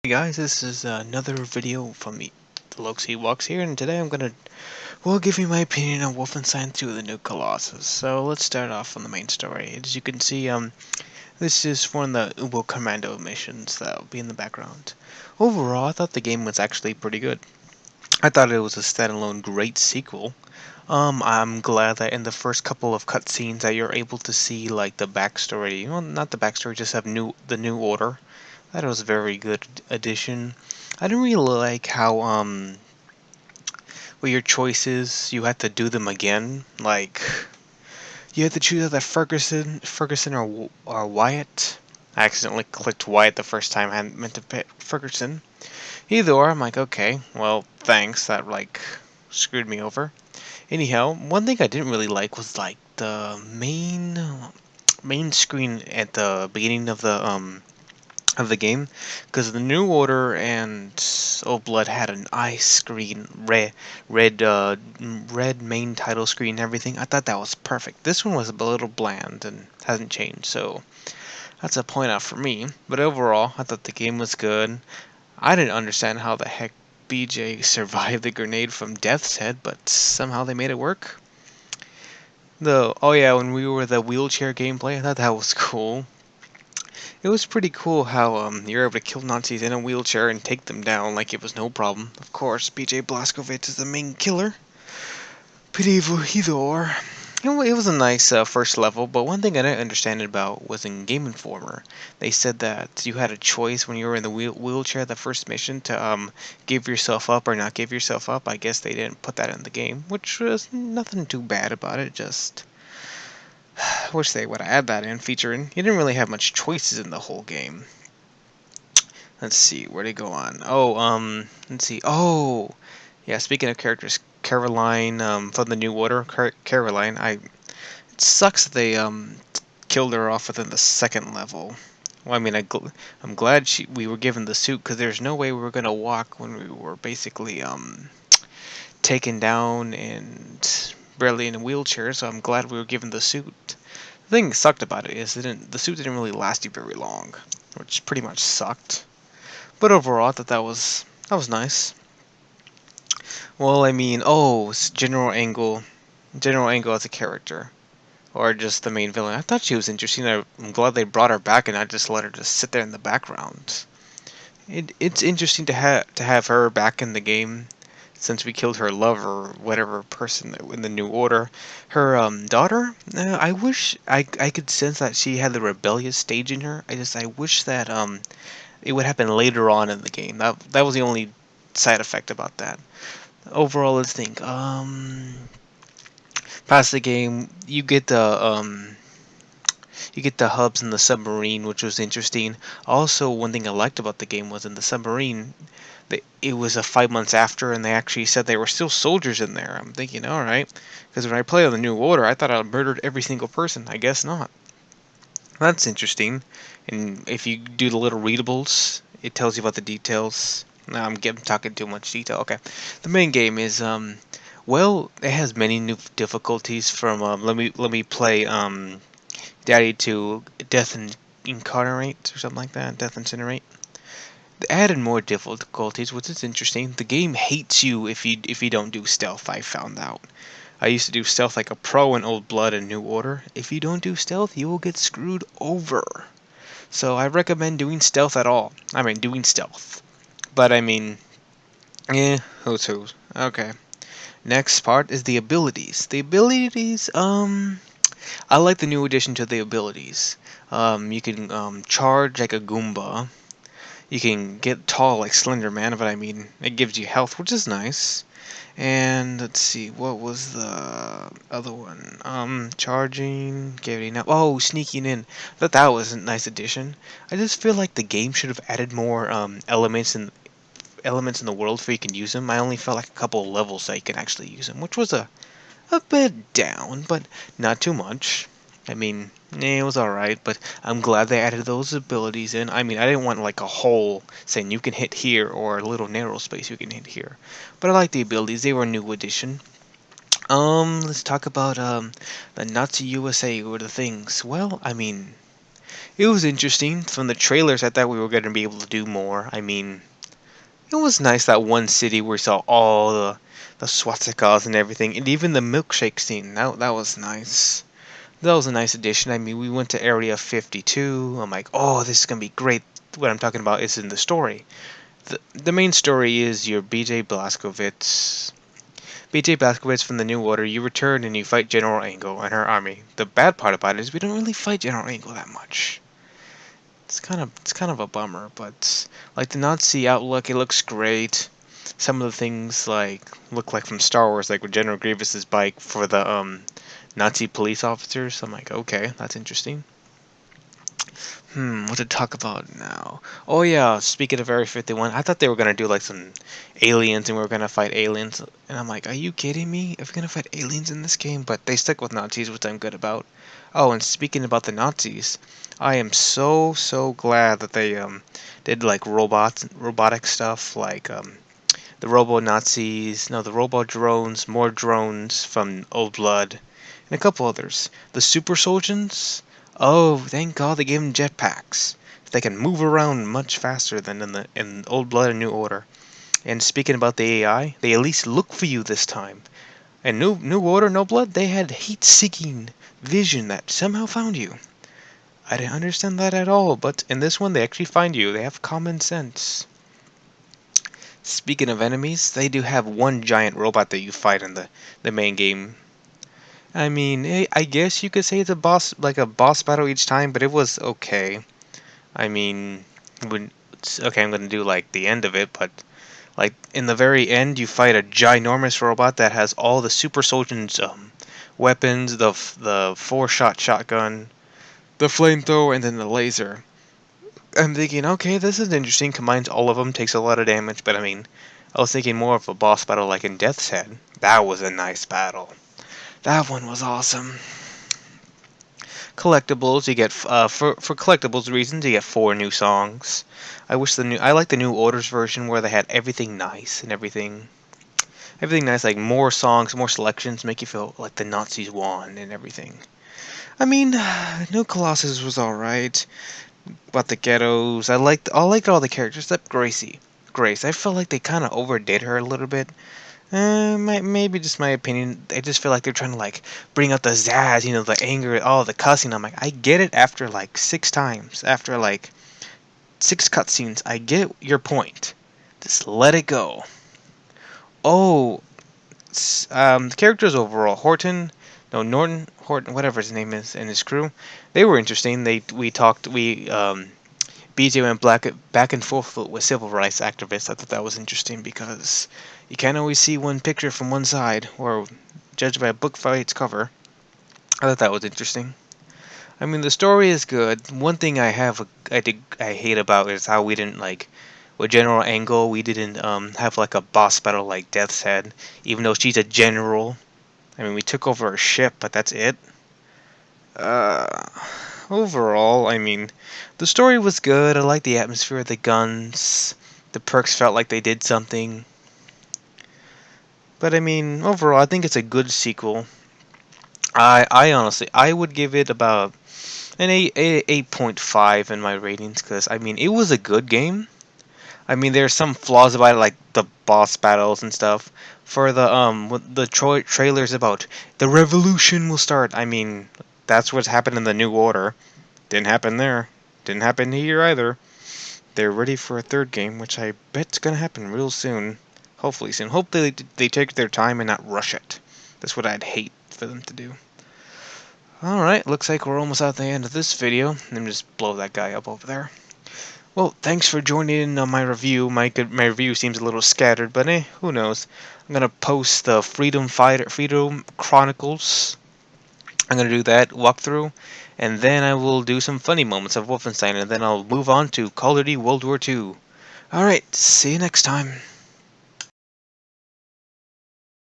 Hey guys, this is another video from me, the Lokes Ewoks here, and today I'm gonna, give you my opinion on Wolfenstein 2: The New Colossus. So let's start off on the main story. As you can see, this is one of the Ewok Commando missions that'll be in the background. Overall, I thought the game was actually pretty good. I thought it was a standalone great sequel. I'm glad that in the first couple of cutscenes that you're able to see like the backstory. Well, not the backstory, just have the new order. That was a very good addition. I didn't really like how with your choices you had to do them again. Like you had to choose either Ferguson or Wyatt. I accidentally clicked Wyatt the first time. I hadn't meant to pick Ferguson. Either or, I'm like, okay, well, thanks. That like screwed me over. Anyhow, one thing I didn't really like was like the main screen at the beginning of the game, because the New Order and Old Blood had an ice screen, red main title screen and everything. I thought that was perfect. This one was a little bland and hasn't changed, so that's a point out for me. But overall, I thought the game was good. I didn't understand how the heck BJ survived the grenade from Death's Head, but somehow they made it work. Oh yeah, when we were the wheelchair gameplay, I thought that was cool. It was pretty cool how you're able to kill Nazis in a wheelchair and take them down like it was no problem. Of course, BJ Blazkowicz is the main killer. Pretty Hidor. It was a nice first level, but one thing I didn't understand about was in Game Informer. They said that you had a choice when you were in the wheelchair the first mission to give yourself up or not give yourself up. I guess they didn't put that in the game, which was nothing too bad about it, just wish they would add that in, featuring. You didn't really have much choices in the whole game. Let's see, where'd it go on? Oh, let's see. Oh, yeah, speaking of characters, Caroline, from the New Order, Caroline, it sucks that they, killed her off within the second level. Well, I mean, I'm glad we were given the suit, because there's no way we were gonna walk when we were basically, taken down and barely in a wheelchair, so I'm glad we were given the suit. The thing that sucked about it is the suit didn't really last you very long, which pretty much sucked. But overall, I thought that was nice. Well, I mean, oh, General Angle as a character, or just the main villain. I thought she was interesting. I'm glad they brought her back and not just let her just sit there in the background. It's interesting to have her back in the game, since we killed her lover, whatever person in the New Order. Her daughter, I wish I could sense that she had the rebellious stage in her. I wish that it would happen later on in the game. That was the only side effect about that. Overall, let's think. Past the game, you get the hubs in the submarine, which was interesting. Also, one thing I liked about the game was in the submarine, it was 5 months after, and they actually said they were still soldiers in there. I'm thinking, all right, because when I played on the New Order, I thought I murdered every single person. I guess not. That's interesting. And if you do the little readables, it tells you about the details. Now I'm talking too much detail. Okay, the main game is well, it has many new difficulties from let me play Daddy to Death and Incarnate or something like that. Death Incinerate. They added more difficulties, which is interesting. The game hates you if you don't do stealth. I found out. I used to do stealth like a pro in Old Blood and New Order. If you don't do stealth, you will get screwed over. So I recommend doing stealth at all. I mean, doing stealth. But I mean, who's who? Okay. Next part is the abilities. The abilities, I like the new addition to the abilities. You can charge like a Goomba. You can get tall like Slender Man, but I mean, it gives you health, which is nice. And let's see, what was the other one? Charging, getting up. Oh, sneaking in. I thought that was a nice addition. I just feel like the game should have added more elements in the world where you can use them. I only felt like a couple of levels that you can actually use them, which was a bit down, but not too much. I mean, it was alright, but I'm glad they added those abilities in. I mean, I didn't want like a hole saying you can hit here or a little narrow space you can hit here. But I like the abilities, they were a new addition. Let's talk about the Nazi USA or the things. Well, I mean, It was interesting. From the trailers, I thought we were going to be able to do more. I mean, it was nice that one city where we saw all the swastikas and everything, and even the milkshake scene. That was nice. That was a nice addition. I mean, we went to Area 52. I'm like, oh, this is gonna be great. What I'm talking about is in the story. The main story is your BJ Blazkowicz. BJ Blazkowicz from the New Order. You return and you fight General Angle and her army. The bad part about it is we don't really fight General Angle that much. It's kind of a bummer, but like the Nazi outlook, it looks great. Some of the things like look like from Star Wars, like with General Grievous's bike for the Nazi police officers. I'm like, okay, that's interesting. What to talk about now? Oh yeah, speaking of Area 51, I thought they were gonna do like some aliens and we were gonna fight aliens, and I'm like, are you kidding me? If we're gonna fight aliens in this game, but they stuck with Nazis, which I'm good about. Oh, and speaking about the Nazis, I am so glad that they did like robotic stuff like the robo Nazis, no, the robo drones, more drones from Old Blood, and a couple others. The super soldiers. Oh, thank God they gave them jetpacks. They can move around much faster than in Old Blood and New Order. And speaking about the AI, they at least look for you this time. And New Order, No Blood, they had heat-seeking vision that somehow found you. I didn't understand that at all, but in this one they actually find you. They have common sense. Speaking of enemies, they do have one giant robot that you fight in the main game. I mean, I guess you could say it's a boss battle each time, but it was okay. I mean, okay, I'm gonna do like the end of it, but like in the very end, you fight a ginormous robot that has all the super soldiers' weapons, the 4-shot shotgun, the flamethrower, and then the laser. I'm thinking, okay, this is interesting. Combines all of them, takes a lot of damage, but I mean, I was thinking more of a boss battle like in Death's Head. That was a nice battle. That one was awesome. Collectibles, you get for collectibles reasons, you get 4 new songs. I like the New Orders version where they had everything nice and everything nice, like more songs, more selections, make you feel like the Nazis won and everything. I mean, New Colossus was alright. About the ghettos, I liked all the characters except Gracie. Grace, I felt like they kind of overdid her a little bit. Maybe just my opinion. I just feel like they're trying to like bring out the zazz, the anger, all the cussing. I'm like, I get it after like 6 times, after like 6 cutscenes. I get your point. Just let it go. Oh, the characters overall, Norton, Horton, whatever his name is, and his crew, they were interesting. BJ went back and forth with civil rights activists. I thought that was interesting because you can't always see one picture from one side, or judge by a book by its cover. I thought that was interesting. I mean, the story is good. One thing I hate about is how we didn't like with General Angle. We didn't have like a boss battle like Death's Head, even though she's a general. I mean, we took over her ship, but that's it. Uh, Overall, I mean, the story was good. I liked the atmosphere of the guns. The perks felt like they did something. But I mean, overall, I think it's a good sequel. I honestly, I would give it about an 8.5 in my ratings because I mean, it was a good game. I mean, there's some flaws about it, like the boss battles and stuff. For the trailers about the revolution will start. I mean, that's what's happened in the New Order. Didn't happen there. Didn't happen here either. They're ready for a third game, which I bet's gonna happen real soon. Hopefully soon. Hopefully they take their time and not rush it. That's what I'd hate for them to do. Alright, looks like we're almost at the end of this video. Let me just blow that guy up over there. Well, thanks for joining in on my review. My review seems a little scattered, but who knows. I'm gonna post the Freedom Chronicles. I'm gonna do that walkthrough, and then I will do some funny moments of Wolfenstein, and then I'll move on to Call of Duty World War II. Alright, see you next time.